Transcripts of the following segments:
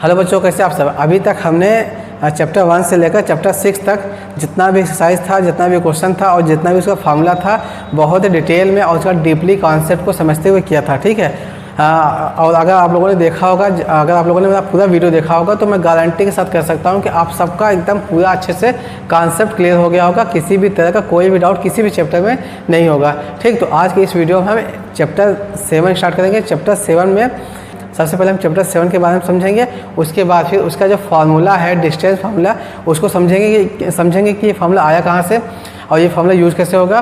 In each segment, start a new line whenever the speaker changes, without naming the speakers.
Hello बच्चों, कैसे आप सब। अभी तक हमने चैप्टर 1 से लेकर चैप्टर 6 तक जितना भी एक्सरसाइज था, जितना भी क्वेश्चन था और जितना भी उसका फार्मूला था, बहुत डिटेल में और उसका डीपली कॉन्सेप्ट को समझते हुए किया था। ठीक है। और अगर आप लोगों ने देखा होगा, अगर आप लोगों ने मेरा पूरा वीडियो देखा होगा तो मैं गारंटी के साथ कह सकता हूं कि आप सबका एकदम पूरा अच्छे से कॉन्सेप्ट क्लियर हो गया होगा। किसी भी तरह का कोई भी डाउट किसी भी चैप्टर में नहीं होगा। ठीक, तो आज के इस वीडियो में हम चैप्टर 7 स्टार्ट करेंगे। चैप्टर 7 में सबसे पहले हम चैप्टर 7 के बारे में समझेंगे। उसके बाद फिर उसका जो फार्मूला है, डिस्टेंस फार्मूला, उसको समझेंगे कि ये फार्मूला आया कहाँ से और ये फार्मूला यूज़ कैसे होगा।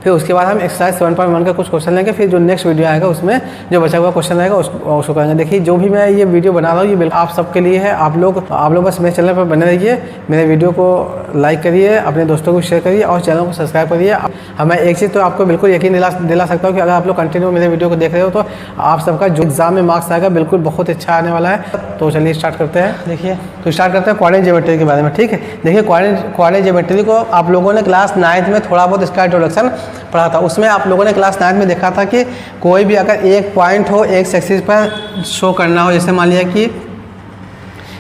फिर उसके बाद हम एक्सरसाइज 7.1 का कुछ क्वेश्चन लेंगे। फिर जो नेक्स्ट वीडियो आएगा उसमें जो बचा हुआ क्वेश्चन आएगा उसको करेंगे। देखिए, जो भी मैं ये वीडियो बना रहा हूँ ये बिल्कुल आप सबके लिए है। आप लोग बस मेरे चैनल पर बने रहिए, मेरे वीडियो को लाइक करिए, अपने दोस्तों को शेयर करिए और चैनल को सब्सक्राइब करिए। मैं एक चीज़ तो आपको बिल्कुल यकीन दिला सकता हूँ कि अगर आप लोग कंटिन्यू मेरे वीडियो को देख रहे हो तो आप सबका जो एग्जाम में मार्क्स आएगा बिल्कुल बहुत अच्छा आने वाला है। तो चलिए स्टार्ट करते हैं। देखिए, तो स्टार्ट करते हैं कोऑर्डिनेट ज्योमेट्री के बारे में। ठीक है, देखिए कोऑर्डिनेट ज्योमेट्री को आप लोगों ने क्लास 9th में थोड़ा बहुत इसका इंट्रोडक्शन पढ़ा था। उसमें आप लोगों ने क्लास 9th में देखा था कि कोई भी अगर एक पॉइंट हो एक एक्सिस पर शो करना हो, जैसे मान लिया कि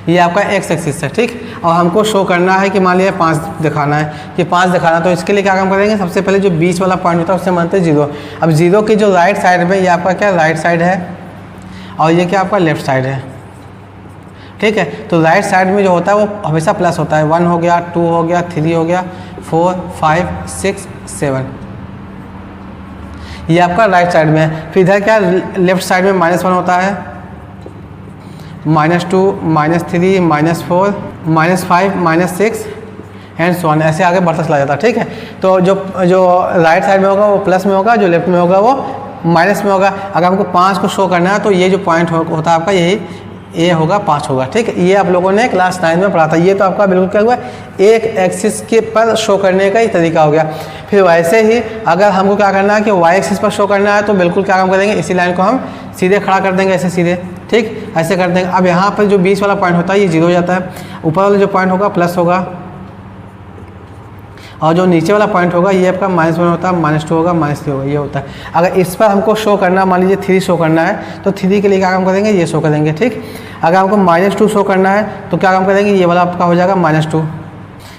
ये आपका एक्स एक्सिस है। ठीक, और हमको शो करना है कि मान लिया 5 दिखाना है कि 5 दिखाना, तो इसके लिए क्या काम करेंगे। सबसे पहले जो बीच वाला पॉइंट होता है उससे मानते हैं 0। अब 0 की जो राइट साइड में ये आपका क्या राइट साइड है और ये क्या आपका लेफ्ट साइड है। ठीक है, तो राइट साइड में जो होता है वो हमेशा प्लस होता है। 1 हो गया, 2 हो गया, 3 हो गया, 4, 5, 6, 7, ये आपका राइट साइड में है। फिर इधर क्या लेफ्ट साइड में -1 होता है, -2, -3, -4, -5, -6 एंड सो ऑन, ऐसे आगे बढ़ता चला जाता है। ठीक है, तो जो राइट साइड में होगा वो प्लस में होगा, जो लेफ्ट में होगा वो माइनस में होगा। अगर हमको 5 को शो करना है तो ये जो पॉइंट होता है आपका यही ये होगा, 5 होगा। ठीक है, ये आप लोगों ने क्लास 9 में पढ़ा था। ये तो आपका बिल्कुल क्या हुआ, एक एक्सिस के पर शो करने का ही तरीका हो गया। फिर वैसे ही अगर हमको क्या करना है कि वाई एक्सिस पर शो करना है तो बिल्कुल क्या काम करेंगे, इसी लाइन को हम सीधे खड़ा कर देंगे, ऐसे सीधे। ठीक, ऐसे कर देंगे। अब यहाँ पर जो बीच वाला पॉइंट होता है ये 0 हो जाता है, ऊपर वाला जो पॉइंट होगा प्लस होगा और जो नीचे वाला पॉइंट होगा ये आपका -1 होता है, -2 होगा, -3 होगा, ये होता है। अगर इस पर हमको शो करना, मान लीजिए 3 शो करना है तो 3 के लिए क्या काम करेंगे, ये शो करेंगे। ठीक, अगर हमको -2 शो करना है तो क्या काम करेंगे, ये वाला आपका हो जाएगा -2,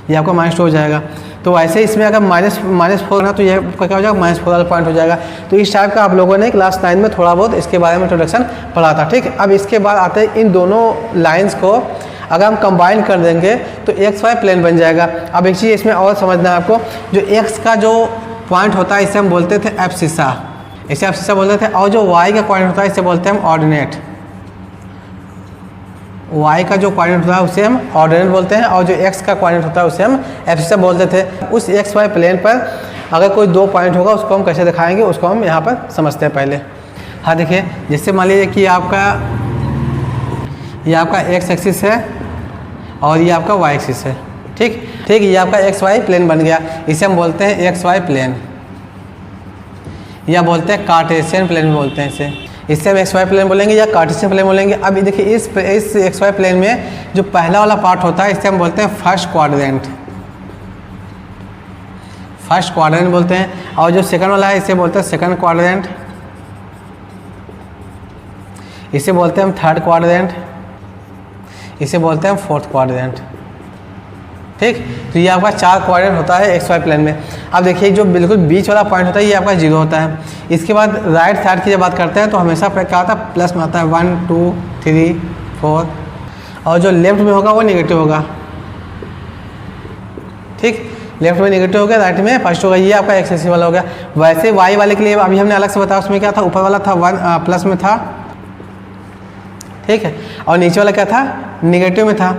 ये आपका -2 हो जाएगा। तो वैसे इसमें अगर -4 ना तो ये क्या हो जाएगा, -4 वाला पॉइंट हो जाएगा। तो इस टाइप का आप लोगों ने क्लास 9 में थोड़ा बहुत इसके बारे में इंट्रोडक्शन पढ़ा था। ठीक, अब इसके बाद आते हैं इन दोनों लाइन्स को अगर हम कंबाइन कर देंगे तो XY प्लेन बन जाएगा। अब एक चीज़ इसमें और समझना है आपको, जो X का जो पॉइंट होता है इसे हम बोलते थे एब्सिसा, इसे एब्सिसा बोलते थे। और जो Y का पॉइंट होता है इसे बोलते हैं हम ऑर्डिनेट। Y का जो पॉइंट होता है उसे हम ऑर्डिनेट बोलते हैं और जो X का पॉइंट होता है उसे हम एब्सिसा बोलते थे। उस XY प्लेन पर अगर कोई 2 पॉइंट होगा उसको हम कैसे दिखाएंगे, उसको हम यहाँ पर समझते हैं पहले। हाँ, देखिए, जैसे मान लीजिए कि ये आपका X एक्सिस है और ये आपका Y एक्सिस है। ठीक, ये आपका XY प्लेन बन गया, इसे हम बोलते हैं XY प्लेन या बोलते हैं कार्टेशियन प्लेन बोलते हैं इससे हम XY प्लेन बोलेंगे या कार्टेशियन प्लेन बोलेंगे। अब देखिए इस XY प्लेन में जो पहला वाला पार्ट होता है इसे हम बोलते हैं फर्स्ट क्वाड्रेंट बोलते हैं, और जो सेकंड वाला है इसे बोलते हैं सेकंड क्वाड्रेंट, इसे बोलते हैं हम थर्ड क्वाड्रेंट, इसे बोलते हैं हम फोर्थ क्वाड्रेंट। ठीक, तो ये आपका 4 क्वाड्रेंट होता है XY प्लेन में। अब देखिए जो बिल्कुल बीच वाला पॉइंट होता है ये आपका 0 होता है। इसके बाद राइट साइड की जब बात करते हैं तो हमेशा क्या होता है, प्लस में आता है, 1, 2, 3, 4, और जो लेफ्ट में होगा वो नेगेटिव होगा। ठीक, लेफ्ट में नेगेटिव हो गया, राइट में फर्स्ट होगा, ये आपका एक्स एक्सिस वाला हो गया। वैसे Y वाले के लिए अभी हमने अलग से बताया, उसमें क्या था, ऊपर वाला था 1 प्लस में था। ठीक है, और नीचे वाला क्या था, नेगेटिव में था।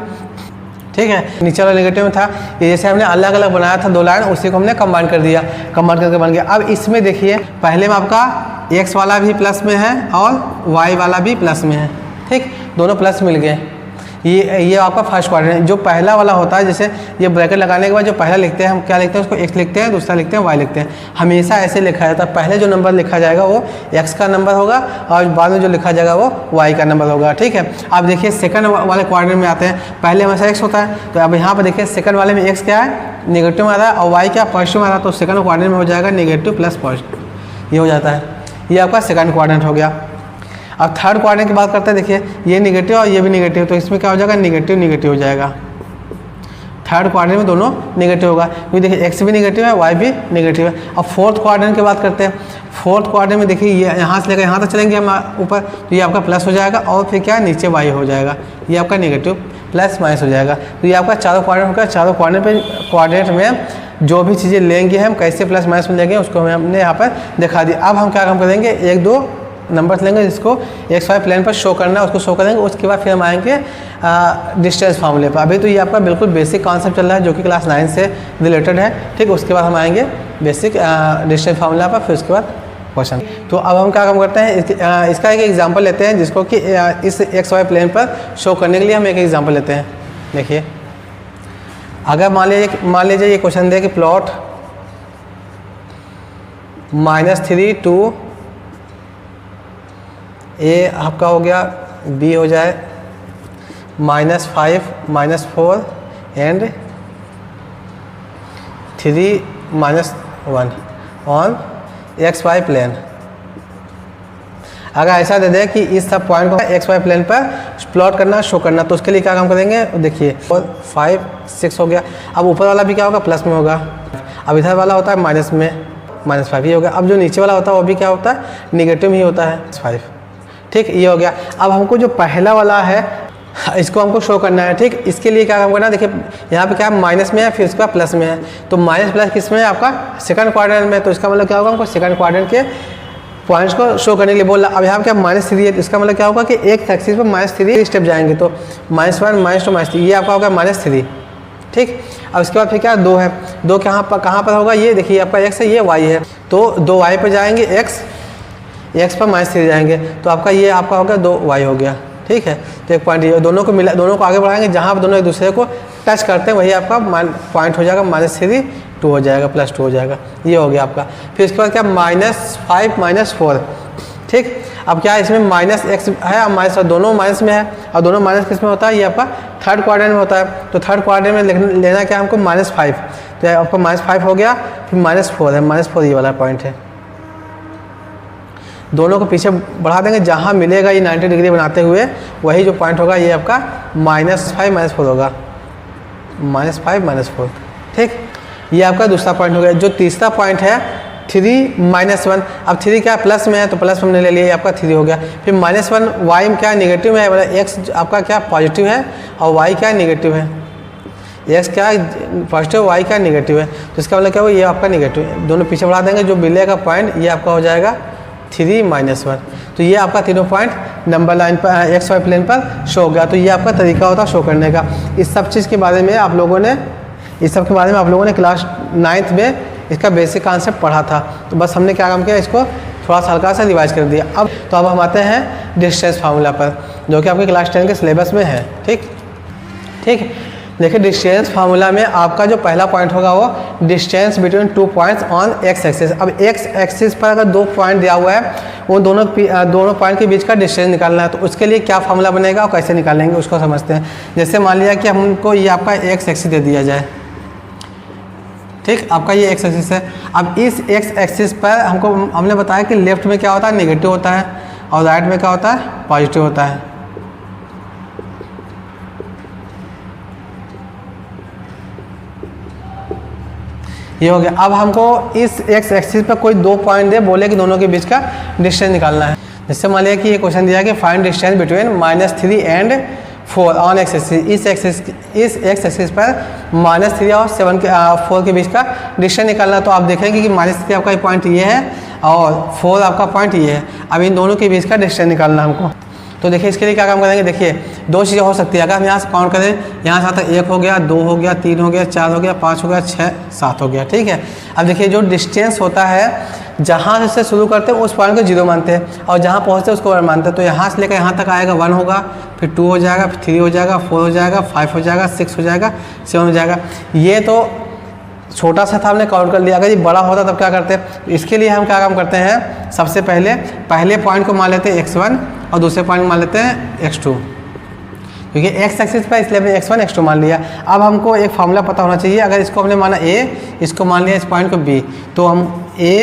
ठीक है, नीचे वाला नेगेटिव में था। ये जैसे हमने अलग अलग बनाया था 2 लाइन, उसी को हमने कंबाइन कर दिया, कंबाइन करके बन गया। अब इसमें देखिए पहले में आपका X वाला भी प्लस में है और Y वाला भी प्लस में है। ठीक, दोनों प्लस मिल गए। ये आपका फर्स्ट क्वाड्रेंट। जो पहला वाला होता है, जैसे ये ब्रैकेट लगाने के बाद जो पहला लिखते हैं हम क्या लिखते हैं, उसको X लिखते हैं, दूसरा लिखते हैं Y लिखते हैं। हमेशा ऐसे लिखा जाता है, पहले जो नंबर लिखा जाएगा वो X का नंबर होगा और बाद में जो लिखा जाएगा वो Y का नंबर होगा। ठीक है, अब देखिए सेकंड वाले क्वाड्रेंट में आते हैं, पहले हमेशा X होता है, तो अब यहाँ पर देखिए सेकंड वाले में X क्या है, नेगेटिव में आ रहा है, और Y क्या पॉजिटिव में आ रहा है, तो सेकंड क्वाड्रेंट में हो जाएगा नेगेटिव प्लस पॉजिटिव, ये हो जाता है। ये आपका सेकंड क्वाड्रेंट हो गया। अब थर्ड क्वाड्रेंट की बात करते हैं, देखिए ये निगेटिव और ये भी निगेटिव, तो इसमें क्या हो जाएगा, निगेटिव निगेटिव हो जाएगा। थर्ड क्वाड्रेंट में दोनों निगेटिव होगा, क्योंकि देखिए एक्स भी निगेटिव है, वाई भी निगेटिव है। अब फोर्थ क्वाड्रेंट की बात करते हैं। फोर्थ क्वाड्रेंट में देखिए ये यहाँ से लेकर यहाँ तक चलेंगे हम ऊपर, तो ये आपका प्लस हो जाएगा, और फिर क्या नीचे वाई हो जाएगा, ये आपका निगेटिव प्लस माइनस हो जाएगा। तो ये आपका चारों क्वाड्रेंट होगा। चारों क्वाड्रेंट में जो भी चीज़ें लेंगे हम कैसे प्लस माइनस में लेंगे उसको हमने यहाँ पर दिखा दिया। अब हम क्या काम करेंगे, एक दो नंबर लेंगे जिसको एक्स वाई प्लेन पर शो करना है, उसको शो करेंगे। उसके बाद फिर हम आएंगे डिस्टेंस फार्मूले पर। अभी तो ये आपका बिल्कुल बेसिक कॉन्सेप्ट चल रहा है जो कि क्लास 9 से रिलेटेड है, ठीक। उसके बाद हम आएंगे बेसिक डिस्टेंस फार्मूला पर, फिर उसके बाद क्वेश्चन। तो अब हम क्या काम करते हैं, इसका एक एग्जांपल लेते हैं जिसको कि इस एक्स वाई प्लेन पर शो करने के लिए हम एक एग्जांपल लेते हैं। देखिए अगर मान लीजिए ये क्वेश्चन दे कि प्लॉट -3 टू ए आपका हो गया, बी हो जाए -5 -4 and 3 -1 on X Y plane. अगर ऐसा दे दे कि इस सब पॉइंट को एक्स वाई प्लेन पर प्लॉट करना, शो करना, तो उसके लिए क्या काम करेंगे, देखिए 5 6 हो गया। अब ऊपर वाला भी क्या होगा, प्लस में होगा। अब इधर वाला होता है माइनस में, -5 ही होगा। अब जो नीचे वाला होता है वो भी क्या होता है, निगेटिव ही होता है, 5, ठीक। ये हो गया। अब हमको जो पहला वाला है इसको हमको शो करना है, ठीक। इसके लिए क्या काम करना है, देखिए यहाँ पे क्या माइनस में है, फिर उसके बाद प्लस में है। तो माइनस प्लस किस में है, आपका सेकंड क्वाड्रेंट में। तो इसका मतलब क्या होगा, हमको सेकंड क्वाड्रेंट के पॉइंट्स को शो करने के लिए बोल रहा। अब यहाँ पे क्या -3 है, तो इसका मतलब क्या होगा कि एक एक्सिस पर -3 स्टेप जाएंगे, तो -1 -2 -3, ये आपका होगा -3, ठीक। अब इसके बाद फिर क्या 2 है, 2 कहाँ पर होगा, ये देखिए आपका x है, ये y है, तो 2y पर जाएंगे, x पर -3 जाएंगे, तो आपका ये आपका होगा 2y हो गया, ठीक है। तो एक पॉइंट ये दोनों को आगे बढ़ाएंगे, जहाँ पर दोनों एक दूसरे को टच करते हैं वही आपका पॉइंट हो जाएगा, -3 2 हो जाएगा, +2 हो जाएगा, ये हो गया आपका। फिर इसके बाद क्या -5 -4, ठीक। अब क्या है, इसमें -x है और माइनस, दोनों माइनस में है, और दोनों माइनस किस में होता है, ये आपका थर्ड क्वाड्रेंट में होता है। तो थर्ड क्वाड्रेंट में लेना क्या हमको, -5, तो आपका -5 हो गया, फिर -4 है, -4 ये वाला पॉइंट है। दोनों को पीछे बढ़ा देंगे, जहाँ मिलेगा ये 90 डिग्री बनाते हुए वही जो पॉइंट होगा ये आपका -5 -4 होगा, -5 -4, ठीक। ये आपका दूसरा पॉइंट हो गया। जो तीसरा पॉइंट है 3 -1, अब 3 क्या प्लस में है, तो प्लस हमने ले लिया, ये आपका 3 हो गया। फिर -1 वाई में क्या निगेटिव है, मतलब एक्स आपका क्या पॉजिटिव है और वाई क्या निगेटिव है, एक्स क्या पॉजिटिव, वाई क्या निगेटिव है, तो इसका मतलब क्या हुआ, ये आपका निगेटिव है। दोनों पीछे बढ़ा देंगे, जो मिलेगा पॉइंट ये आपका हो जाएगा 3 -1। तो ये आपका तीनों पॉइंट नंबर लाइन पर एक्स वाई प्लेन पर शो हो गया। तो ये आपका तरीका होता है शो करने का। इस सब चीज़ के बारे में आप लोगों ने क्लास 9th में इसका बेसिक कॉन्सेप्ट पढ़ा था। तो बस हमने क्या काम किया, इसको थोड़ा सा हल्का सा रिवाइज कर दिया। अब हम आते हैं डिस्टेंस फार्मूला पर, जो कि आपके क्लास 10 के सिलेबस में है, ठीक। देखिए डिस्टेंस फार्मूला में आपका जो पहला पॉइंट होगा वो distance between 2 points on x axis. अब एक्स एक्सिस पर अगर 2 पॉइंट दिया हुआ है, वो दोनों पॉइंट के बीच का डिस्टेंस निकालना है, तो उसके लिए क्या फार्मूला बनेगा और कैसे निकालेंगे उसको समझते हैं। जैसे मान लिया कि हमको ये आपका एक्स एक्सिस दे दिया जाए, ठीक। आपका ये एक्स एक्सिस है। अब इस एक्स एक्सिस पर हमने बताया कि लेफ्ट में क्या होता है, नेगेटिव होता है, और राइट में क्या होता है, पॉजिटिव होता है। ये हो गया। अब हमको इस एक्स एक्सिस पर कोई 2 पॉइंट दे, बोले कि दोनों के बीच का डिस्टेंस निकालना है। जैसे मान लिया कि ये क्वेश्चन दिया कि find distance between -3 and 4 on x axis. इस एक्स एक्सिस पर -3 और 4 के बीच का डिस्टेंस निकालना है। तो आप देखेंगे कि -3 आपका पॉइंट ये है और 4 आपका पॉइंट ये है। अब इन दोनों के बीच का डिस्टेंस निकालना हमको। तो देखिए इसके लिए क्या काम करेंगे, देखिए 2 चीज़ें हो सकती है। अगर हम यहाँ से काउंट करें, यहाँ से आता है 1 हो गया, 2 हो गया, 3 हो गया, 4 हो गया, 5 हो गया, 6 7 हो गया, ठीक है। अब देखिए जो डिस्टेंस होता है, जहाँ से शुरू करते हैं उस पॉइंट को 0 मानते हैं, और जहाँ पहुँचते हैं उसको 1 मानते हैं। तो यहाँ से लेकर यहाँ तक आएगा 1 होगा, फिर 2 हो जाएगा, फिर 3 हो जाएगा, 4 हो जाएगा, 5 हो जाएगा, 6 हो जाएगा, 7 हो जाएगा। ये तो छोटा सा था, हमने काउंट कर लिया। अगर ये बड़ा होता तब क्या करते हैं, इसके लिए हम क्या काम करते हैं, सबसे पहले पॉइंट को मान लेते हैं x1 और दूसरे पॉइंट को मान लेते हैं x2, क्योंकि x एक्सिस पर इसलिए हमने x1 x2 मान लिया। अब हमको एक फार्मूला पता होना चाहिए। अगर इसको हमने माना a, इसको मान लिया इस पॉइंट को b, तो हम a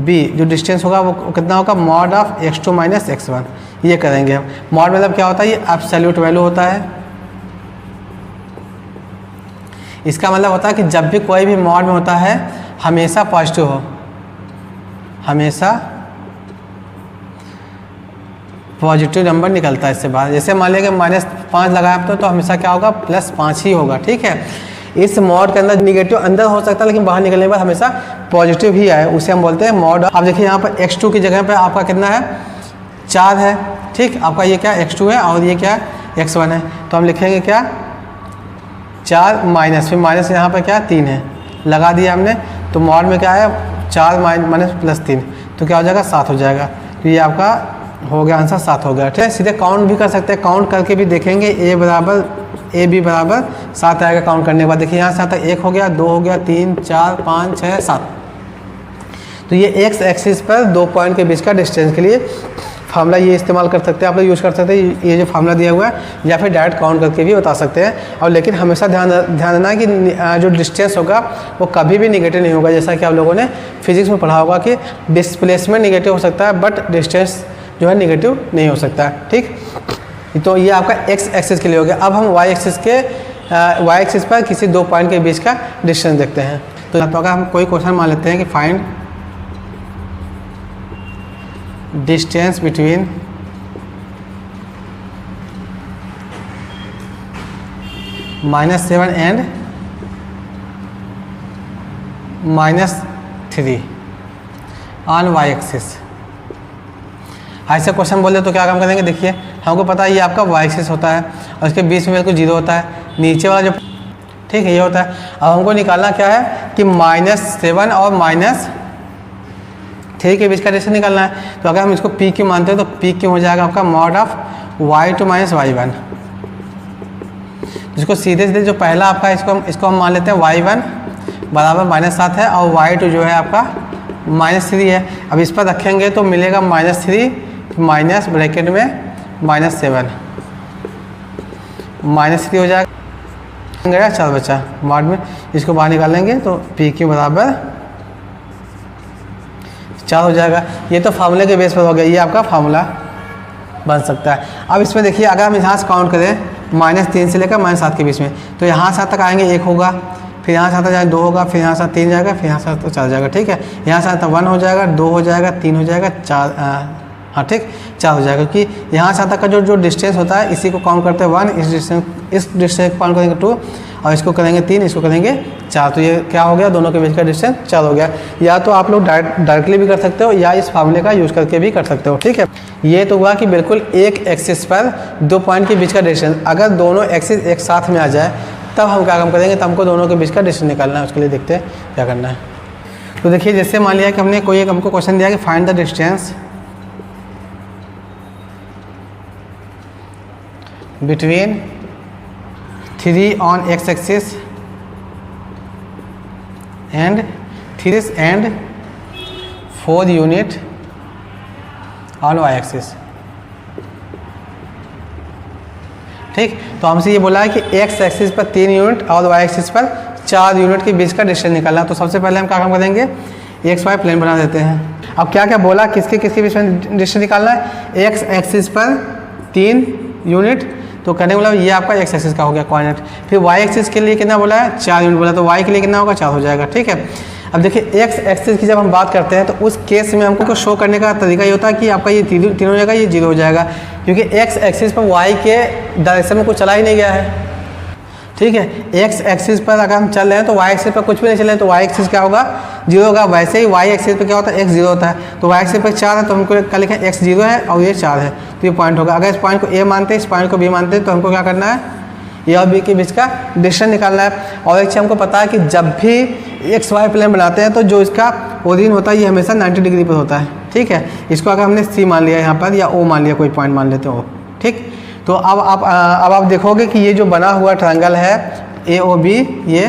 b जो डिस्टेंस होगा वो कितना होगा, mod ऑफ x2 - x1। ये करेंगे हम। मॉड मतलब क्या होता है, ये एब्सोल्यूट वैल्यू होता है। इसका मतलब होता है कि जब भी कोई भी मॉड में होता है हमेशा पॉजिटिव हो, हमेशा पॉजिटिव नंबर निकलता है इससे बाहर। जैसे मान लिया कि -5 लगाया तो हमेशा क्या होगा, +5 ही होगा। ठीक है, इस मॉड के अंदर निगेटिव अंदर हो सकता है लेकिन बाहर निकलने के बाद हमेशा पॉजिटिव ही आए, उसे हम बोलते हैं मॉड। आप देखिए यहाँ पर x2 की जगह पे आपका कितना है, 4 है। ठीक, आपका ये क्या x2 है और ये क्या x1 है, तो हम लिखेंगे क्या 4 माइनस, फिर माइनस यहाँ पर क्या 3 है, लगा दिया हमने। तो मॉड में क्या है 4 माइनस +3, तो क्या हो जाएगा 7 हो जाएगा। तो ये आपका हो गया आंसर, 7 हो गया। ठीक है, सीधे काउंट भी कर सकते हैं, काउंट करके भी देखेंगे। ए बी बराबर 7 आएगा काउंट करने के बाद। देखिए यहाँ से आता 1 हो गया, 2 हो गया, 3 4 5 6 7। तो ये एक्स एक्सिस पर 2 पॉइंट के बीच का डिस्टेंस के लिए फार्मूला ये इस्तेमाल कर सकते हैं, आप लोग यूज़ कर सकते हैं ये जो फार्मूला दिया हुआ है, या फिर डायरेक्ट काउंट करके भी बता सकते हैं। और लेकिन हमेशा ध्यान देना कि जो डिस्टेंस होगा वो कभी भी निगेटिव नहीं होगा। जैसा कि आप लोगों ने फिजिक्स में पढ़ा होगा कि डिस्प्लेसमेंट निगेटिव हो सकता है बट डिस्टेंस जो है निगेटिव नहीं हो सकता। ठीक, तो ये आपका एक्स एक्सिस के लिए हो गया। अब हम वाई एक्सिस पर किसी 2 पॉइंट के बीच का डिस्टेंस देखते हैं। तो अगर हम कोई क्वेश्चन मान लेते हैं कि find distance between -7 and -3 on Y axis. ऐसे क्वेश्चन बोले तो क्या काम करेंगे, देखिए हमको पता है ये आपका वाई एक्सिस होता है और इसके बीच में बिल्कुल 0 होता है, नीचे वाला जो ठीक है ये होता है। अब हमको निकालना क्या है कि -7 और -3 के बीच का डिस्टेंस निकालना है। तो अगर हम इसको पी क्यू मानते हैं तो पी क्यू हो जाएगा आपका मॉड ऑफ y2 - y1। जिसको सीधे सीधे जो पहला आपका इसको हम मान लेते हैं y1 बराबर -7 है और y2 जो है आपका -3 है। अब इस पर रखेंगे तो मिलेगा -3 माइनस ब्रैकेट में -7 -3 हो जाएगा, 4 बचा मॉड में। इसको बाहर निकालेंगे तो पी क्यू बराबर 4 हो जाएगा। ये तो फार्मूले के बेस पर हो गया, ये आपका फार्मूला बन सकता है। अब इसमें देखिए अगर हम यहाँ से काउंट करें -3 से लेकर -7 के बीच में, तो यहाँ से तक आएंगे 1 होगा, फिर यहाँ से आता जाएगा 2 होगा, फिर यहाँ से 3 जाएगा, फिर यहाँ से आता 4 जाएगा। ठीक है, यहाँ से आता 1 हो जाएगा, 2 हो जाएगा, 3 हो जाएगा, 4 हाँ ठीक 4 हो जाएगा। क्योंकि यहाँ से आता का जो डिस्टेंस होता है इसी को काउंट करते हैं 1, इस डिस्टेंस को काउंट करेंगे 2 और इसको करेंगे 3, इसको करेंगे 4। तो ये क्या हो गया, दोनों के बीच का डिस्टेंस 4 हो गया। या तो आप लोग डायरेक्टली भी कर सकते हो या इस फार्मूले का यूज़ करके भी कर सकते हो। ठीक है, ये तो हुआ कि बिल्कुल एक एक्सिस पर 2 पॉइंट के बीच का डिस्टेंस। अगर दोनों एक्सिस एक साथ में आ जाए तब हम क्या काम करेंगे, तब हमको दोनों के बीच का डिस्टेंस निकालना है। उसके लिए देखते हैं क्या करना है। तो देखिए जैसे मान लिया कि हमने कोई एक हमको क्वेश्चन दिया कि find the distance between 3 on x axis and 3 and 4 unit on y axis. ठीक, तो हमसे ये बोला है कि x एक्सिस पर 3 यूनिट और y एक्सिस पर 4 यूनिट के बीच का डिस्टेंस निकालना। तो सबसे पहले हम क्या काम करेंगे, XY प्लेन बना देते हैं। अब क्या क्या बोला, किसके बीच में डिस्टेंस निकालना है, x एक्सिस पर 3 यूनिट, तो कहने का मतलब ये आपका x एक्सिस का हो गया कोऑर्डिनेट। फिर y एक्सिस के लिए कितना बोला है, 4 यूनिट बोला, तो y के लिए कितना होगा, 4 हो जाएगा। ठीक है, अब देखिए x एक्सिस की जब हम बात करते हैं तो उस केस में हमको शो करने का तरीका ये होता है कि आपका ये 3 हो जाएगा, ये 0 हो जाएगा, क्योंकि x एक्सिस पर y के डायरेक्शन में कुछ चला ही नहीं गया है। ठीक है, x एक्सिस पर अगर हम चल रहे हैं तो y एक्सिस पर कुछ भी नहीं चल रहे हैं, तो y एक्सिस क्या होगा, 0 होगा। वैसे ही y एक्सिस पर क्या होता है, x 0 होता है, तो y एक्सिस पर 4 है तो हमको क्या लिखा है, x 0 है और ये 4 है, तो ये पॉइंट होगा। अगर इस पॉइंट को a मानते हैं, इस पॉइंट को b मानते हैं, तो हमको क्या करना है, a और b के बीच का डिस्टेंस निकालना है। और एक चीज़ हमको पता है कि जब भी XY प्लेन बनाते हैं तो जो इसका ओरिजिन होता है ये हमेशा 90 डिग्री पर होता है। ठीक है, इसको अगर हमने c मान लिया यहाँ पर या o मान लिया, कोई पॉइंट मान लेते हो। ठीक, तो अब आप देखोगे कि ये जो बना हुआ ट्रायंगल है AOB, ये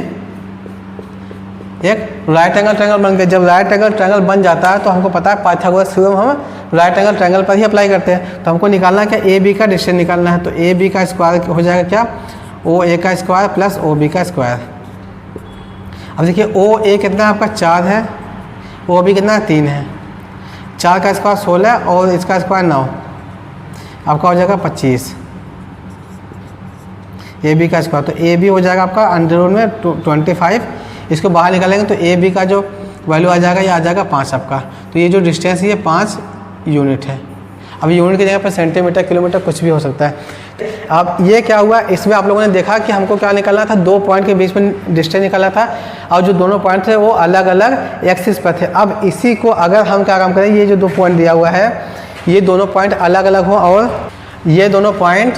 एक राइट एंगल ट्रायंगल बन गया। जब राइट एंगल ट्रायंगल बन जाता है तो हमको पता है पाइथागोरस थ्योरम हम राइट एंगल ट्रायंगल पर ही अप्लाई करते हैं। तो हमको निकालना है क्या, AB का डिस्टेंस निकालना है। तो AB का स्क्वायर हो जाएगा क्या, OA का स्क्वायर प्लस OB का स्क्वायर। अब देखिए OA कितना है आपका 4 है, OB कितना है 3 है, 4 का स्क्वायर 16 और इसका स्क्वायर 9, आपका हो जाएगा 25 ए बी का स्क्वायर, तो ए बी हो जाएगा आपका अंडर रूट में 25, इसको बाहर निकालेंगे तो ए बी का जो वैल्यू आ जाएगा ये आ जाएगा 5 आपका। तो ये जो डिस्टेंस ये 5 यूनिट है। अब यूनिट की जगह पर सेंटीमीटर किलोमीटर कुछ भी हो सकता है। अब ये क्या हुआ, इसमें आप लोगों ने देखा कि हमको क्या निकालना था, 2 पॉइंट के बीच में डिस्टेंस निकालना था और जो दोनों पॉइंट थे वो अलग अलग एक्सिस पर थे। अब इसी को अगर हम क्या काम करें, ये जो 2 पॉइंट दिया हुआ है ये दोनों पॉइंट अलग अलग हो और ये दोनों पॉइंट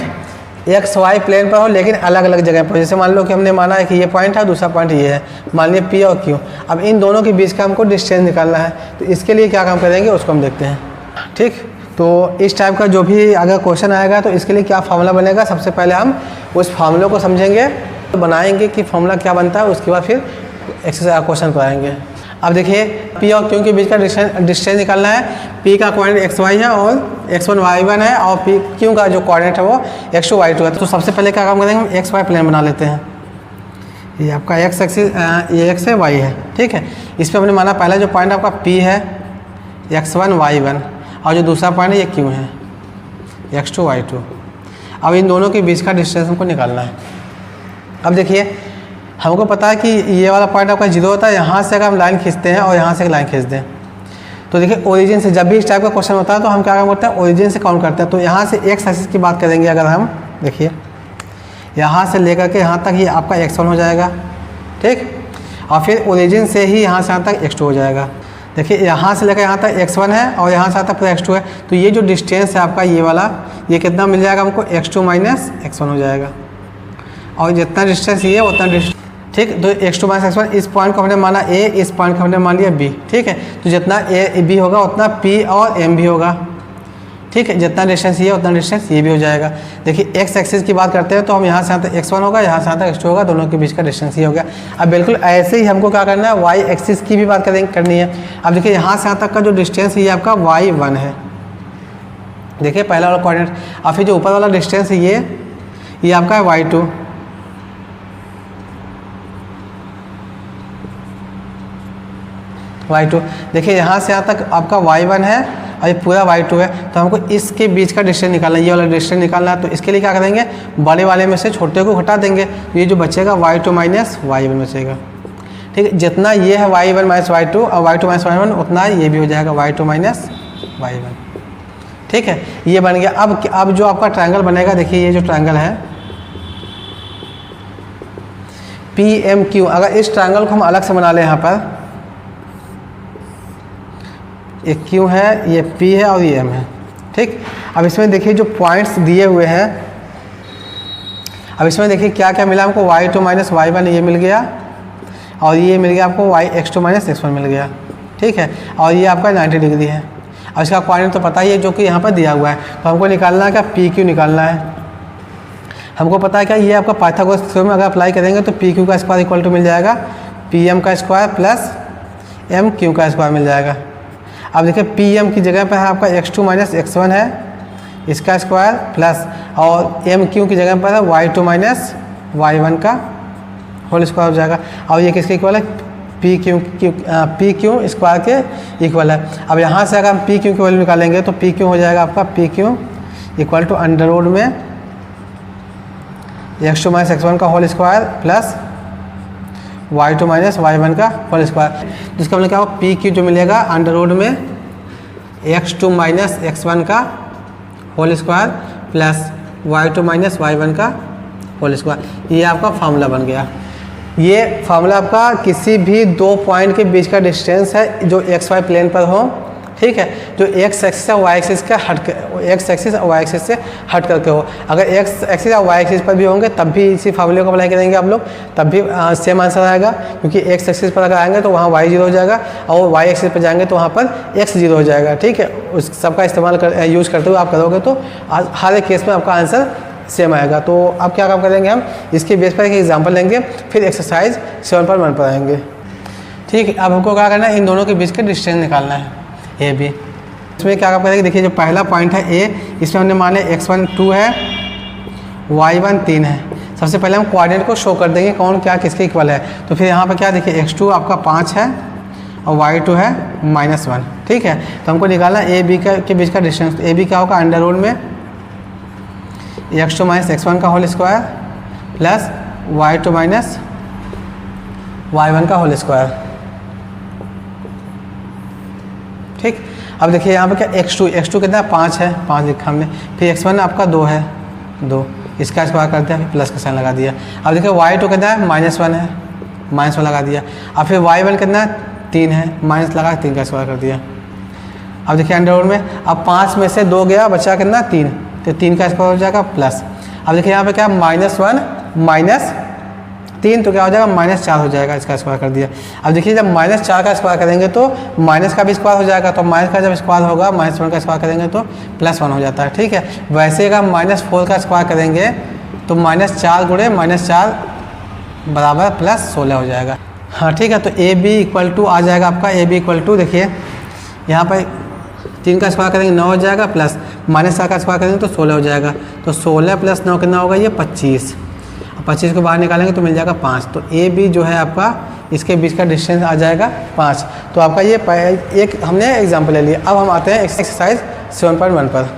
एक्स वाई प्लेन पर हो लेकिन अलग अलग जगह पर। जैसे मान लो कि हमने माना है कि ये पॉइंट है, दूसरा पॉइंट ये है, मान लिया पी और क्यू। अब इन दोनों के बीच का हमको डिस्टेंस निकालना है, तो इसके लिए क्या काम करेंगे उसको हम देखते हैं। ठीक, तो इस टाइप का जो भी अगर क्वेश्चन आएगा तो इसके लिए क्या फार्मूला बनेगा, सबसे पहले हम उस फार्मूले को समझेंगे, तो बनाएंगे कि फार्मूला क्या बनता है, उसके बाद फिर एक्सरसाइज क्वेश्चन कराएंगे। अब देखिए पी और क्यू के बीच का डिस्टेंस निकालना है। पी का कोऑर्डिनेट एक्स वाई है और x1 y1 है और पी क्यू का जो कोऑर्डिनेट है वो x2 y2 है। तो सबसे पहले क्या काम करेंगे, हम एक्स वाई प्लेन बना लेते हैं। ये आपका एक्स एक्सिस, ये एक्स है, वाई है, ठीक है। इस पर हमने माना पहला जो पॉइंट आपका पी है x1 y1 और जो दूसरा पॉइंट है ये क्यू है x2 y2। अब इन दोनों के बीच का डिस्टेंस हमको निकालना है। अब देखिए हमको पता है कि ये वाला पॉइंट आपका 0 होता है, यहाँ से अगर हम लाइन खींचते हैं और यहाँ से एक लाइन खींच दें तो देखिए ओरिजिन से, जब भी इस टाइप का क्वेश्चन होता है तो हम क्या काम करते हैं, ओरिजिन से काउंट करते हैं। तो यहाँ से एक्स एक्सिस की बात करेंगे अगर हम, देखिए यहाँ से लेकर के यहाँ तक ये आपका x1 हो जाएगा, ठीक, और फिर ओरिजिन से ही यहाँ से यहाँ तक x2 हो जाएगा। देखिए यहाँ से लेकर यहाँ तक x1 है और यहाँ से यहाँ तक पूरा x2 है, तो ये जो डिस्टेंस है आपका ये वाला, ये कितना मिल जाएगा हमको, x2 माइनस x1 हो जाएगा। और जितना डिस्टेंस ये है उतना डिस्टेंस, ठीक। तो x2 माइनस x1, इस पॉइंट को हमने माना a, इस पॉइंट को हमने मान लिया b, ठीक है। तो जितना a b होगा उतना p और m भी होगा, ठीक है। जितना डिस्टेंस ये है उतना डिस्टेंस ये भी हो जाएगा। देखिए x एक्सिस की बात करते हैं तो हम यहाँ से यहाँ तक x1 होगा, यहाँ से यहाँ तक x2 होगा, दोनों के बीच का डिस्टेंस ये हो गया। अब बिल्कुल ऐसे ही हमको क्या करना है, y एक्सिस की भी बात करनी है। अब देखिए यहाँ से यहाँ तक का जो डिस्टेंस ये आपका y1 है, देखिए पहला वाला कोऑर्डिनेट, और फिर जो ऊपर वाला डिस्टेंस है ये आपका है y2, y2। देखिए यहाँ से यहाँ तक आपका y1 है और ये पूरा y2 है, तो हमको इसके बीच का डिस्टेंस निकालना है, ये वाला डिस्टेंस निकालना है। तो इसके लिए क्या करेंगे, बड़े वाले में से छोटे को घटा देंगे, तो ये जो बचेगा y2 माइनस y1 बचेगा, ठीक है। जितना ये है y1 माइनस y2 और y2 माइनस y1 उतना ये भी हो जाएगा y2 माइनस y1, ठीक है। ये बन गया। अब जो आपका ट्रायंगल बनेगा, देखिए ये जो ट्रायंगल है PMQ, अगर इस ट्रायंगल को हम अलग से बना लें, यहाँ पर एक Q है, ये P है और ये M है, ठीक। अब इसमें देखिए जो पॉइंट्स दिए हुए हैं, अब इसमें देखिए क्या क्या मिला हमको, y2 माइनस y1 ये मिल गया और ये मिल गया आपको x2 माइनस x1 मिल गया, ठीक है। और ये आपका 90 डिग्री है। अब इसका कोऑर्डिनेट तो पता ही है जो कि यहाँ पर दिया हुआ है, तो हमको निकालना है क्या, PQ निकालना है। हमको पता है क्या, ये आपका पाइथागोरस थ्योरम में अगर अप्लाई करेंगे तो PQ का स्क्वायर इक्वल टू मिल जाएगा PM का स्क्वायर प्लस MQ का स्क्वायर मिल जाएगा। अब देखिए PM की जगह पर है आपका x2 माइनस x1 है, इसका स्क्वायर प्लस, और MQ की जगह पर है y2 माइनस y1 का होल स्क्वायर हो जाएगा। और ये किसके इक्वल है, PQ स्क्वायर के इक्वल है। अब यहाँ से अगर हम PQ की वैल्यू निकालेंगे तो PQ हो जाएगा आपका PQ equal to under root में x2 माइनस x1 का whole square plus y2 minus y1 का होल स्क्वायर। जिसका मतलब क्या हो, PQ जो मिलेगा अंडर रूट में x2 माइनस x1 का whole square plus y2 minus y1 का होल स्क्वायर। ये आपका फार्मूला बन गया। ये फार्मूला आपका किसी भी 2 पॉइंट के बीच का डिस्टेंस है जो एक्स वाई प्लेन पर हो, ठीक है, जो एक्स एक्सिस और वाई एक्सिस का एक्स एक्सिस और वाई एक्सिस से हट करके हो। अगर एक्स एक्सिस और वाई एक्सिस पर भी होंगे तब भी इसी फार्मूले को अप्लाई करेंगे आप लोग, तब भी सेम आंसर आएगा, क्योंकि एक्स एक्सिस पर अगर आएंगे तो वहाँ वाई 0 हो जाएगा और वाई एक्सिस पर जाएंगे तो वहाँ पर एक्स 0 हो जाएगा, ठीक है। उस सबका इस्तेमाल यूज़ करते हुए आप करोगे तो हर एक केस में आपका आंसर सेम आएगा। तो अब क्या काम करेंगे, हम इसके बेस पर एक एग्जाम्पल लेंगे, फिर एक्सरसाइज 7.1 पर आएंगे, ठीक है। अब हमको क्या करना है, इन दोनों के बीच का डिस्टेंस निकालना है ए बी। इसमें क्या काम करेंगे, देखिए जो पहला पॉइंट है ए, इसमें हमने माने x1 2 है, y1 3 है। सबसे पहले हम कोऑर्डिनेट को शो कर देंगे कौन क्या किसके इक्वल है। तो फिर यहाँ पर क्या देखिए x2 आपका 5 है और y2 है -1, ठीक है। तो हमको निकालना ए बी के बीच का डिस्टेंस। ए बी क्या होगा, अंडर रूट में x2 माइनस x1 का whole square plus y2 minus y1 का होल स्क्वायर। ठीक, अब देखिए यहाँ पे क्या x2 कितना 5 है, 5 लिखा हमने, फिर x1 आपका 2 है, 2, इसका स्क्वायर कर दिया, फिर प्लस का साइन लगा दिया। अब देखिए y2 कितना है -1 है, -1 लगा दिया। अब फिर y1 कितना 3 है, माइनस लगा 3 का स्क्वायर कर दिया। अब देखिए अंडर रूट में अब 5 में से 2 गया, बचा कितना 3, तो 3 का स्क्वायर हो जाएगा प्लस। अब देखिए यहाँ पे क्या -1 माइनस 3 तो क्या हो जाएगा -4 हो जाएगा, इसका स्क्वायर कर दिया। अब देखिए जब -4 का स्क्वायर करेंगे तो माइनस का भी स्क्वायर हो जाएगा, तो माइनस का जब स्क्वायर होगा -1 का स्क्वायर करेंगे तो +1 हो जाता है। ठीक है, वैसे अगर -4 का स्क्वायर करेंगे तो -4 गुणे -4 बराबर +16 हो जाएगा। हाँ ठीक है, तो ए बी इक्वल टू आ जाएगा आपका, ए बी इक्वल टू देखिए यहाँ पर 3 का स्क्वायर करेंगे 9 हो जाएगा, प्लस -4 का स्क्वायर करेंगे तो 16 हो जाएगा। तो 16 + 9 कितना होगा, ये 25। 25 को बाहर निकालेंगे तो मिल जाएगा 5। तो ए बी जो है आपका, इसके बीच का डिस्टेंस आ जाएगा 5। तो आपका ये एक हमने एग्जाम्पल ले लिया। अब हम आते हैं एक्सरसाइज 7.1 पर।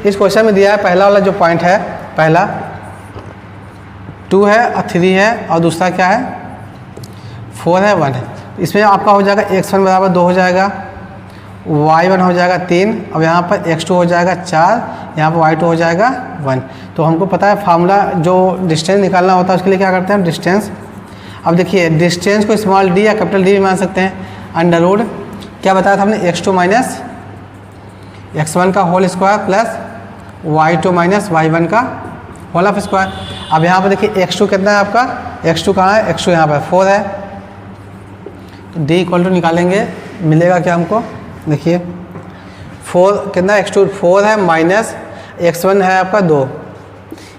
इस क्वेश्चन में दिया है पहला वाला जो पॉइंट है, पहला 2 है और 3 है, और दूसरा क्या है 4 है 1 है। इसमें आपका हो जाएगा x1 बराबर 2 हो जाएगा, y1 हो जाएगा 3, अब यहाँ पर x2 हो जाएगा 4, यहाँ पर y2 हो जाएगा 1। तो हमको पता है फार्मूला जो डिस्टेंस निकालना होता है उसके लिए क्या करते हैं डिस्टेंस। अब देखिए डिस्टेंस को स्मॉल डी या कैपिटल डी भी मान सकते हैं। अंडर रूट क्या बताया था हमने, x2 माइनस x1 का whole square plus y2 minus y1 का होल ऑफ स्क्वायर। अब यहाँ पर देखिए x2 कितना है आपका, x2 कहाँ है, x2 यहाँ पर 4 है, तो d इक्वल टू निकालेंगे, मिलेगा क्या हमको, देखिए 4 कितना x2 4 है, माइनस x1 है आपका 2,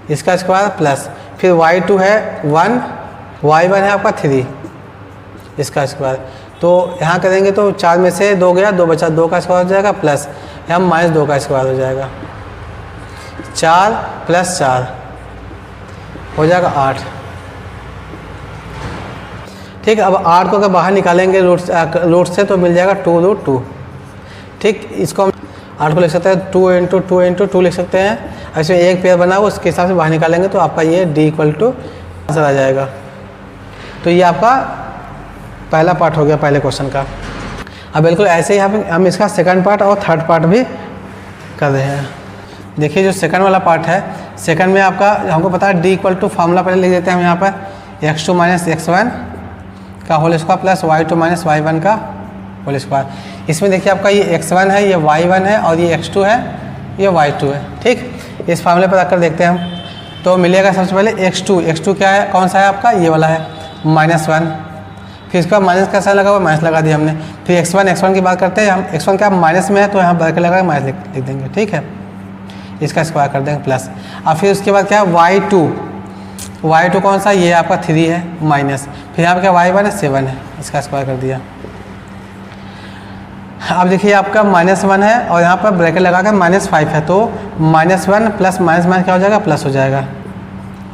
इसका स्क्वायर प्लस फिर y2 है 1, y1 है आपका 3, इसका स्क्वायर। तो यहाँ करेंगे तो 4 में से 2 गया, 2 बचा, 2 का स्क्वायर हो जाएगा, प्लस यहाँ -2 का स्क्वायर हो जाएगा, 4 + 4 हो जाएगा 8। ठीक है, अब 8 को अगर बाहर निकालेंगे रूट से तो मिल जाएगा 2√2। ठीक, इसको हम 8 को लिख सकते हैं 2 × 2 × 2 लिख सकते हैं। ऐसे एक पेयर बना हुआ उसके हिसाब से बाहर निकालेंगे तो आपका ये d इक्वल टू आंसर आ जाएगा। तो ये आपका पहला पार्ट हो गया पहले क्वेश्चन का। अब बिल्कुल ऐसे ही हम इसका सेकंड पार्ट और थर्ड पार्ट भी कर रहे हैं। देखिए जो सेकंड वाला पार्ट है, सेकंड में आपका हमको पता है d इक्वल टू फार्मूला पहले लिख देते हैं हम यहाँ पर, x2 माइनस x1 का whole square plus y2 minus y1 का होल स्क्वायर। इसमें देखिए आपका ये x1 है, ये y1 है, और ये x2 है, ये y2 है। ठीक, इस फार्मूले पर रखकर देखते हैं हम, तो मिलेगा सबसे पहले x2 क्या है, कौन सा है आपका, ये वाला है -1, फिर इसका माइनस का साइन लगा हुआ, माइनस लगा दिया हमने। फिर x1 की बात करते हैं हम, x1 क्या माइनस में है तो यहाँ ब्रैकेट लगा माइनस लिख देंगे। ठीक है, इसका स्क्वायर कर देंगे प्लस। अब फिर उसके बाद क्या है y2 कौन सा, ये आपका 3 है, माइनस, फिर यहाँ पर क्या y1 है 7 है, इसका स्क्वायर कर दिया। अब देखिए आपका -1 है और यहाँ पर ब्रैकेट लगा कर -5 है, तो -1 प्लस माइनस क्या हो जाएगा, प्लस हो जाएगा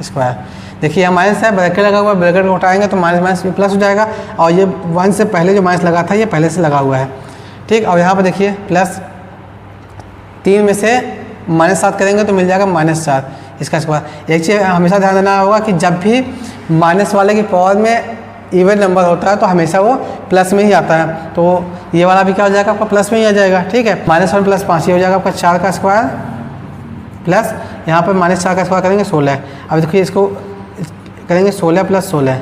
स्क्वायर। देखिए यहाँ माइनस है, ब्रैकेट लगा हुआ है, ब्रैकेट को उठाएंगे तो माइनस प्लस हो जाएगा, और ये 1 से पहले जो माइनस लगा था ये पहले से लगा हुआ है। ठीक, और यहाँ पर देखिए प्लस 3 में से -7 करेंगे तो मिल जाएगा -4, इसका स्क्वायर। एक चीज़ हमेशा ध्यान देना होगा कि जब भी माइनस वाले की पावर में इवन नंबर होता है तो हमेशा वो प्लस में ही आता है, तो ये वाला भी क्या हो जाएगा आपका प्लस में ही आ जाएगा। ठीक है, -1 + 5 ये हो जाएगा आपका 4 का स्क्वायर, प्लस यहाँ पर -4 का स्क्वायर करेंगे 16। अब देखिए इसको करेंगे 16 + 16,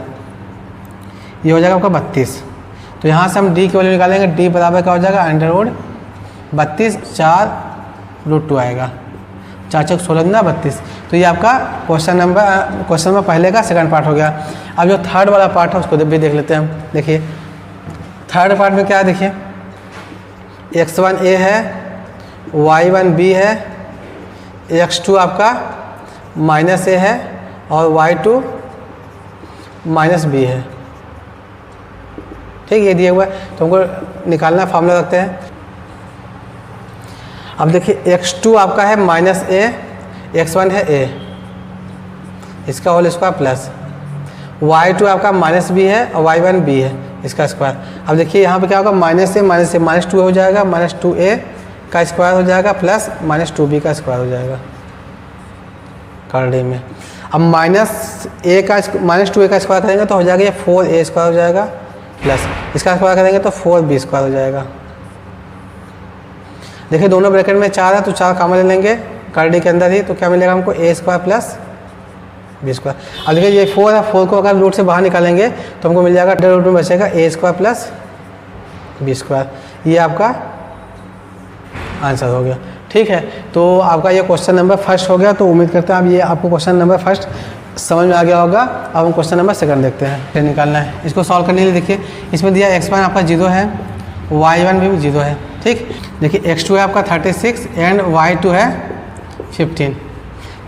ये हो जाएगा आपका 32। तो यहाँ से हम d की वैल्यू निकालेंगे, d बराबर क्या हो जाएगा, √32, 4√2 आएगा, 4 × 16 32। तो ये आपका क्वेश्चन नंबर पहले का सेकंड पार्ट हो गया। अब जो थर्ड वाला पार्ट है उसको भी देख लेते हैं हम। देखिए थर्ड पार्ट में क्या है, देखिए x1 a है, y1 b है, x2 आपका -a है, और y2 -b है। ठीक, ये दिया हुआ है, तो हमको निकालना फार्मूला रखते हैं। अब देखिए x2 आपका है -a, x1 है a, इसका होल स्क्वायर प्लस y2 आपका -b है और y1 b है, इसका स्क्वायर। अब देखिए यहाँ पे क्या होगा, -a -2 हो जाएगा, -2a का स्क्वायर हो जाएगा, प्लस -2b का स्क्वायर हो जाएगा। कर डी में। अब -2a का स्क्वायर करेंगे तो हो जाएगा ये 4a स्क्वायर हो जाएगा, प्लस इसका स्क्वायर करेंगे तो 4b स्क्वायर हो जाएगा। देखिए दोनों ब्रैकेट में 4 है तो 4 कॉमन ले लेंगे कर डी के अंदर ही, तो क्या मिलेगा हमको a square plus b square. अब देखिए ये 4 है, 4 को अगर रूट से बाहर निकालेंगे तो हमको मिल जाएगा अंडर रूट में बचेगा a square plus b square. ये आपका आंसर हो गया। ठीक है, तो आपका ये क्वेश्चन नंबर फर्स्ट हो गया। तो उम्मीद करते हैं अब ये आपको क्वेश्चन नंबर फर्स्ट समझ में आ गया होगा। अब हम क्वेश्चन नंबर सेकंड देखते हैं, फिर निकालना है। इसको सॉल्व करने के लिए देखिए इसमें दिया x1 आपका 0 है, y1 भी 0 है। ठीक, देखिए x2 है आपका 36 एंड y2 है 15।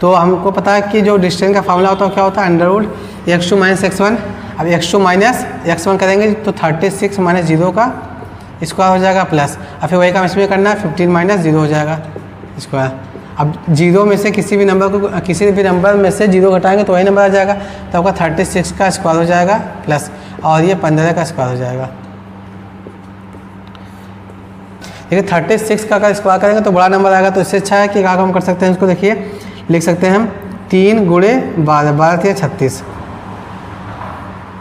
तो हमको पता है कि जो डिस्टेंस का फार्मूला होता है क्या होता है, under root x2 minus x1। अब x2 माइनस x1 करेंगे तो 36 माइनस 0 का स्क्वायर हो जाएगा प्लस, और फिर वही काम इसमें करना है, 15 माइनस 0 हो जाएगा स्क्वायर। अब 0 में से किसी भी नंबर में से 0 घटाएंगे तो वही नंबर आ जाएगा, तो आपका 36 का स्क्वायर हो जाएगा प्लस, और ये 15 का स्क्वायर हो जाएगा। देखिए 36 का स्क्वायर करेंगे तो बड़ा नंबर आएगा, तो इससे अच्छा है कि क्या हम कर सकते हैं, इसको देखिए लिख सकते हैं हम 3 गुणे 12, 12 या 36।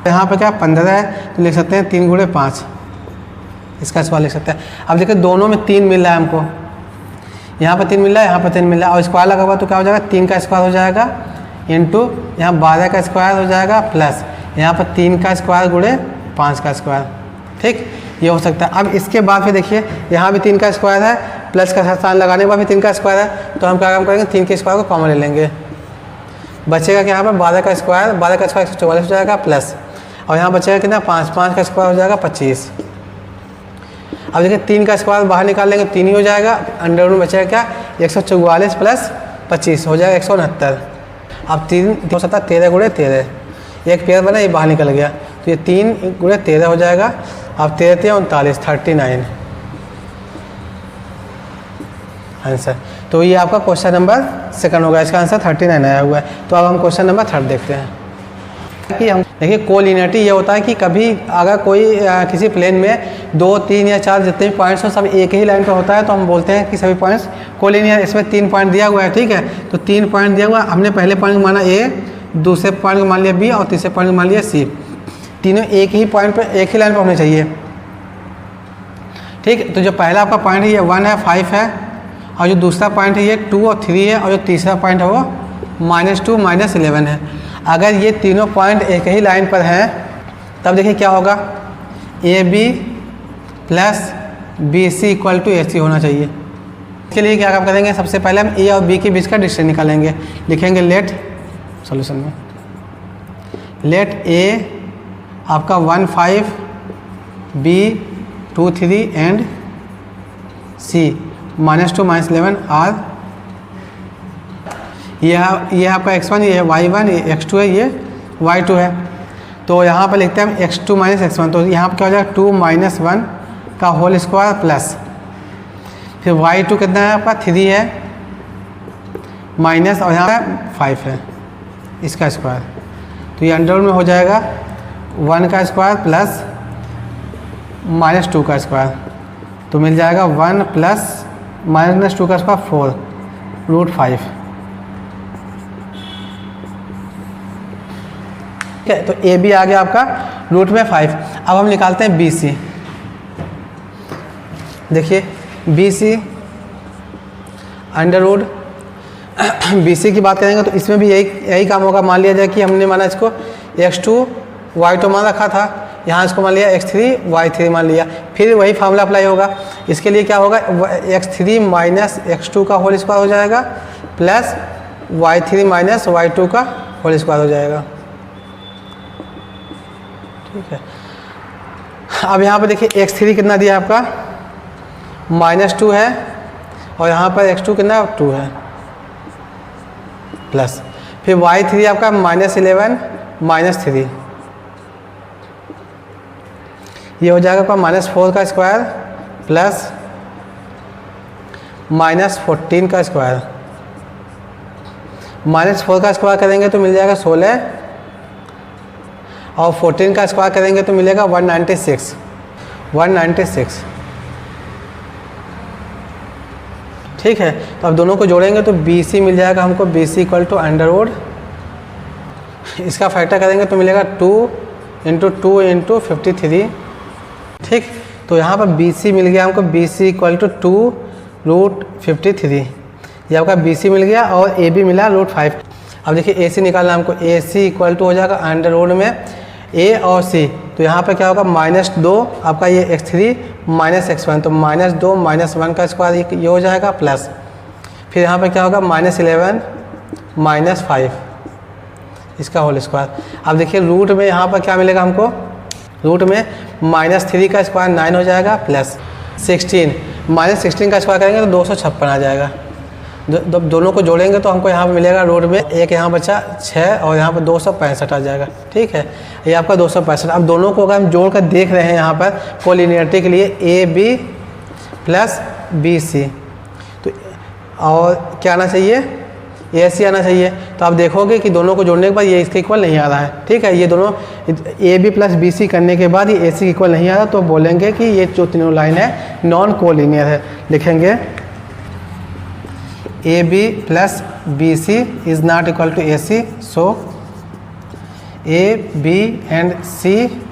यहाँ पे क्या 15 है तो लिख सकते हैं 3 गुणे 5, इसका स्क्वायर लिख सकते हैं। अब देखिए दोनों में 3 मिल रहा है हमको, यहाँ पर 3 मिल रहा है, यहाँ पर 3 मिल रहा है, और स्क्वायर लगा हुआ तो क्या हो जाएगा 3 का स्क्वायर हो जाएगा इंटू यहाँ 12 का स्क्वायर हो जाएगा प्लस यहाँ पर 3 का स्क्वायर गुणे 5 का स्क्वायर। ठीक, ये हो सकता है। अब इसके बाद फिर देखिए यहाँ भी 3 का स्क्वायर है, प्लस का साइन लगाने के बाद भी 3 का स्क्वायर है, तो हम क्या काम करेंगे 3 के स्क्वायर को कॉमन ले लेंगे, बचेगा कि यहाँ पर 12 का स्क्वायर 144 हो जाएगा प्लस, और यहाँ बचेगा कितना 5 का स्क्वायर हो जाएगा 25। अब देखिए 3 का स्क्वायर बाहर निकाल लेंगे 3 ही हो जाएगा, अंडर रूट बचेगा क्या 144 प्लस 25 हो जाएगा 169। अब 3 हो सकता है 13 गुणे 13, एक पेयर बना ये बाहर निकल गया, तो ये 3 गुणे 13 हो जाएगा। अब 13 39 39 आंसर। तो ये आपका क्वेश्चन नंबर सेकंड होगा, इसका आंसर 39 आया हुआ है। तो अब हम क्वेश्चन नंबर थर्ड देखते हैं कि हम देखिए कोलिनियरिटी ये होता है कि कभी अगर कोई किसी प्लेन में 2, 3 या 4 जितने भी पॉइंट्स हो सब एक ही लाइन पर होता है तो हम बोलते हैं कि सभी पॉइंट्स कोलिनियर। इसमें 3 पॉइंट दिया हुआ है, ठीक है, तो 3 पॉइंट दिया हुआ, हमने पहले पॉइंट को माना A, दूसरे पॉइंट को मान लिया B और तीसरे पॉइंट को मान लिया C। तीनों एक ही पॉइंट पर एक ही लाइन पर होने चाहिए। ठीक, तो जो पहला आपका पॉइंट है ये 1 है 5 है, और जो दूसरा पॉइंट है ये 2 और 3 है, और जो तीसरा पॉइंट है वो -2 -11 है। अगर ये तीनों पॉइंट एक ही लाइन पर हैं तब देखिए क्या होगा, AB plus BC equal to AC होना चाहिए। इसके लिए क्या काम करेंगे, सबसे पहले हम A और B के बीच का डिस्टेंस निकालेंगे। लिखेंगे लेट सॉल्यूशन में लेट A आपका 1 5 B 2 3 एंड C -2 -11 R। ये आपका x1, ये y1, ये x2 है, ये y2 है। तो यहाँ पर लिखते हैं हम x2 माइनस x1, तो यहाँ पर क्या हो जाएगा 2 - 1 का होल स्क्वायर प्लस, फिर y2 कितना है आपका 3 है माइनस, और यहाँ पे 5 है इसका स्क्वायर, तो ये अंडर में हो जाएगा 1 का स्क्वायर प्लस -2 का स्क्वायर, तो मिल जाएगा 1 प्लस -2 का स्क्वायर 4 √5। ठीक है, तो ए बी आ गया आपका रूट में 5। अब हम निकालते हैं बी सी। देखिए B C under root B C की बात करेंगे तो इसमें भी यही काम होगा। मान लिया जाए कि हमने माना इसको x2 y2 मान रखा था, यहाँ इसको मान लिया x3 y3 मान लिया, फिर वही फार्मूला अप्लाई होगा। इसके लिए क्या होगा, x3 माइनस x2 का होल स्क्वायर हो जाएगा प्लस y3 माइनस y2 का होल स्क्वायर हो जाएगा। ठीक है, अब यहाँ पर देखिए x3 कितना दिया है आपका -2 है, और यहाँ पर x2 कितना 2 है प्लस, फिर y3 आपका -11 -3, ये हो जाएगा आपका -4 का स्क्वायर प्लस -14 का स्क्वायर। -4 का स्क्वायर करेंगे तो मिल जाएगा 16, और 14 का स्क्वायर करेंगे तो मिलेगा 196। ठीक है। तो अब दोनों को जोड़ेंगे तो बी सी मिल जाएगा हमको, B C equal to under root, इसका फैक्टर करेंगे तो मिलेगा 2 इंटू 2 इंटू 53। ठीक, तो यहाँ पर बी सी मिल गया हमको, B C equal to 2 root 53, ये आपका बी सी मिल गया और ए बी मिला रूट 5। अब देखिए ए सी निकालना हमको, ए सी इक्वल टू हो जाएगा अंडर रूट में ए और सी, तो यहाँ पर क्या होगा -2 आपका ये x3 माइनस x1, तो -2 -1 का स्क्वायर ये हो जाएगा प्लस, फिर यहाँ पर क्या होगा -11 -5 इसका होल स्क्वायर। अब देखिए रूट में यहाँ पर क्या मिलेगा हमको, रूट में -3 का स्क्वायर 9 हो जाएगा प्लस 16, -16 का स्क्वायर करेंगे तो 256 आ जाएगा। दोनों को जोड़ेंगे तो हमको यहाँ पर मिलेगा रूट में एक यहाँ बचा 6 और यहाँ पर 265 आ जाएगा। ठीक है, ये आपका 265। अब दोनों को अगर हम जोड़ कर देख रहे हैं यहाँ पर कोलिनियरिटी के लिए A B plus B C, तो और क्या आना चाहिए, ए सी आना चाहिए। तो आप देखोगे कि दोनों को जोड़ने के बाद ये इसके इक्वल नहीं आ रहा है। ठीक है, ये दोनों A B plus B C करने के बाद ये ए सी इक्वल नहीं आ रहा, तो बोलेंगे कि ये जो तीनों लाइन है नॉन कोलिनियर है। लिखेंगे A B plus B C is not equal to A C, so A B and C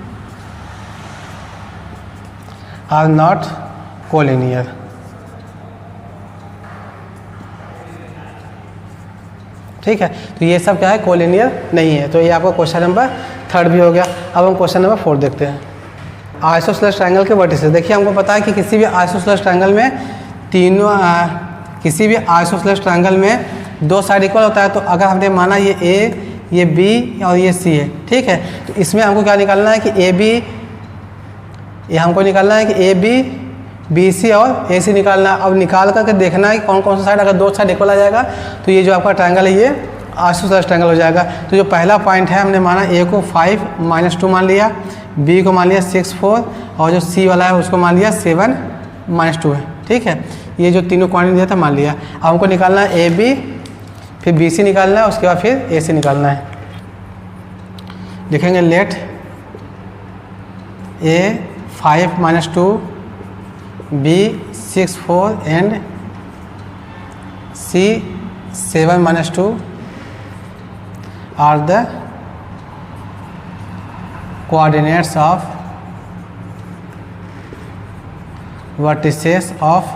are not collinear. ठीक है, तो ये सब क्या है, कोलिनियर नहीं है। तो ये आपका क्वेश्चन नंबर 3 भी हो गया। अब हम क्वेश्चन नंबर 4 देखते हैं। आइसोसेलेस ट्रायंगल के वर्टिसेस, देखिए हमको पता है कि किसी भी आइसोसेलेस ट्रायंगल में किसी भी आइसोसेलेस ट्रायंगल में 2 साइड इक्वल होता है। तो अगर हमने माना ये ए, ये बी और ये सी है, ठीक है, तो इसमें हमको क्या निकालना है कि ए बी, ये हमको निकालना है कि ए बी बी सी और ए सी निकालना है। अब निकाल करके देखना है कि कौन कौन सा साइड, अगर 2 साइड इक्वल आ जाएगा तो ये जो आपका ट्रायंगल है ये आइसोसेलेस ट्रायंगल हो जाएगा। तो जो पहला पॉइंट है हमने माना ए को 5 -2 मान लिया, बी को मान लिया 6 4 और जो सी वाला है उसको मान लिया 7 -2 है। ठीक है, ये जो तीनों क्वांटिटी दिया था मान लिया। अब हमको निकालना है ए बी, फिर बी सी निकालना है, उसके बाद फिर ए सी निकालना है। लिखेंगे let A 5 -2 B 6 4 and C 7 -2 are the coordinates of vertices of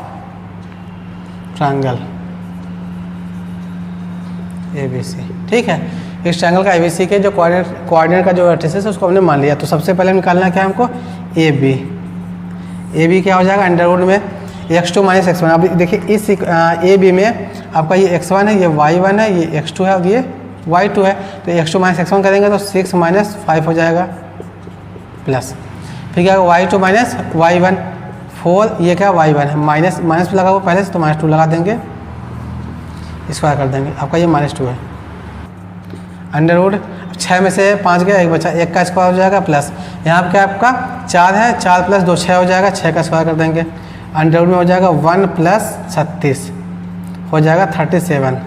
triangle A B C. ठीक है, इस ट्रायंगल का ए बी सी के जो कोऑर्डिनेट का जो वर्टिसेस है उसको हमने मान लिया। तो सबसे पहले निकालना क्या है हमको, ए बी। ए बी क्या हो जाएगा, अंडर रूट में x2 माइनस x1। अब देखिए इस ए बी में आपका ये x1 है, ये y1 है, ये x2 है और ये y2 है। तो x2 माइनस x1 करेंगे तो 6 - 5 हो जाएगा प्लस, फिर क्या y2 माइनस y1 4, ये क्या y1 है, माइनस लगा हुआ पहले से तो -2 लगा देंगे, स्क्वायर कर देंगे, आपका ये -2 है। अंडर रूट 6 में से 5 गया, 1 बचा, 1 का स्क्वायर हो जाएगा प्लस, यहाँ पर क्या आपका 4 है, 4 + 2 6 हो जाएगा, 6 का स्क्वायर कर देंगे। अंडर रूट में हो जाएगा 1 + 36 हो जाएगा 37।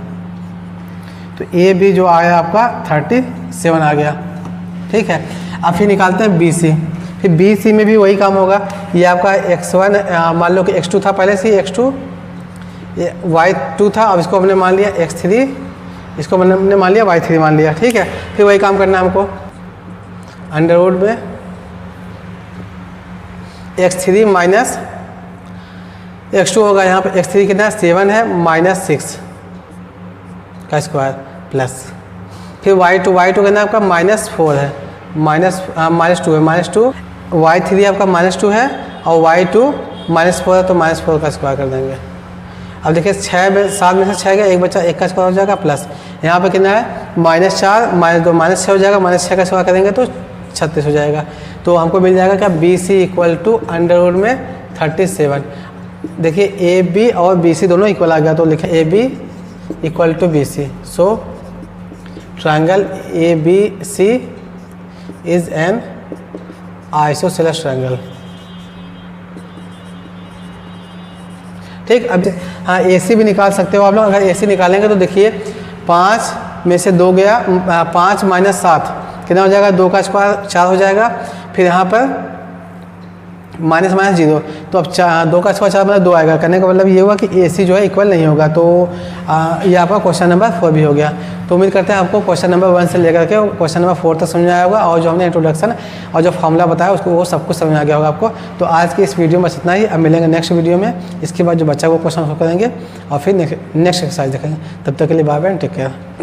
तो ए बी जो आया आपका 37 आ गया। ठीक है, अब फिर निकालते हैं बी सी। फिर बी सी में भी वही काम होगा, ये आपका x1 मान लो कि x2 था पहले से, x2 ये y2 था, अब इसको हमने मान लिया x3, इसको हमने मान लिया y3 मान लिया। ठीक है, फिर वही काम करना है हमको। अंडर रूट में x3 माइनस x2 होगा, यहाँ पे x3 कितना 7 है, -6 का स्क्वायर प्लस, फिर y2 कितना आपका -4 है, -2 है, -2 y3 आपका -2 है और y2 -4 है, तो -4 का स्क्वायर कर देंगे। अब देखिए 7 में से 6 गया, 1 बचा, 1 का स्क्वायर हो जाएगा प्लस, यहाँ पे कितना है -4 -2 -6 हो जाएगा, -6 का स्क्वायर करेंगे तो 36 हो जाएगा। तो हमको मिल जाएगा क्या, B C equal to under root में 37। देखिए ए बी और बी सी दोनों इक्वल आ गया, तो लिखे A B equal to B C. So triangle A B C is an isosceles triangle. ठीक, अब हाँ ए सी भी निकाल सकते हो आप लोग। अगर ए सी निकालेंगे तो देखिए 5 में से 2 गया, 5 - 7 कितना हो जाएगा, 2 का स्क्वायर 4 हो जाएगा। फिर यहाँ पर माइनस माइनस जीरो, तो अब 2 का स्क्वायर 4 मतलब 2 आएगा। करने का मतलब ये हुआ कि AC जो है इक्वल नहीं होगा। तो ये आपका क्वेश्चन नंबर 4 भी हो गया। तो उम्मीद करते हैं आपको क्वेश्चन नंबर 1 से लेकर के क्वेश्चन नंबर 4 तक समझ आया होगा, और जो हमने इंट्रोडक्शन और जो फॉर्मूला बताया उसको वो सब कुछ समझ आ गया होगा आपको। तो आज की इस वीडियो में बस इतना ही। अब मिलेंगे नेक्स्ट वीडियो में, इसके बाद जो बच्चा वो क्वेश्चन करेंगे और फिर नेक्स्ट एक्सरसाइज देखेंगे। तब तक के लिए बाय बाय, टेक केयर।